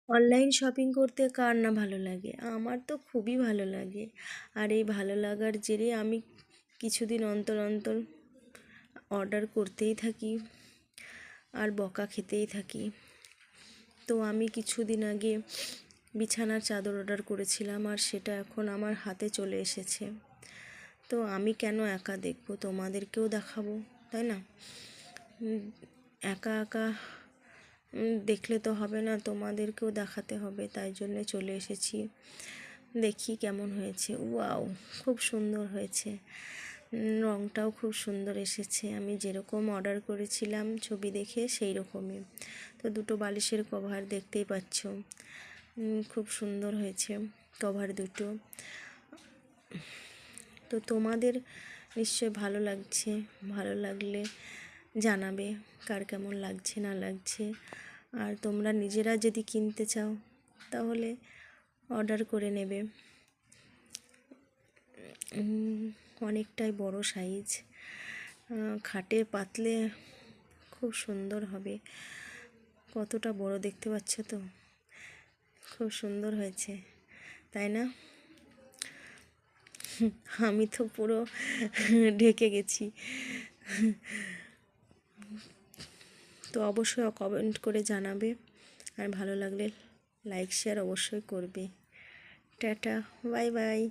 Online shopping করতে কার না ভালো লাগে? আমার তো খুবই ভালো লাগে। আর এই ভালো লাগার জেরে আমি কিছুদিন অন্তর অন্তর অর্ডার করতেই থাকি আর বকা খেতেই থাকি। তো আমি কিছুদিন আগে বিছানার চাদর অর্ডার করেছিলাম, আর সেটা এখন আমার হাতে চলে এসেছে। তো আমি কেন একা দেখবো, তোমাদেরকেও দেখাবো, তাই না? একা একা দেখলে তো হবে না, তোমাদেরকেও দেখাতে হবে, তাই জন্য চলে এসেছি। দেখি কেমন হয়েছে। ওয়াও, খুব সুন্দর হয়েছে। রঙটাও খুব সুন্দর এসেছে, আমি যেরকম অর্ডার করেছিলাম ছবি দেখে সেই রকমই। তো দুটো বালিশের কভার দেখতেই পাচ্ছ, খুব সুন্দর হয়েছে কভার দুটো। তো তোমাদের নিশ্চয় ভালো লাগছে, ভালো লাগলে জানাবে কার কেমন লাগছে না লাগছে। আর তোমরা নিজেরা যদি কিনতে চাও তাহলে অর্ডার করে নেবে। অনেকটাই বড় সাইজ, খাটে পাতলে খুব সুন্দর হবে। কতটা বড় দেখতে পাচ্ছ তো, খুব সুন্দর হয়েছে, তাই না? আমি তো পুরো ঢেকে গেছি। তো অবশ্যই কমেন্ট করে জানাবে, আর ভালো লাগলে লাইক শেয়ার অবশ্যই করবে। Tata, bye bye.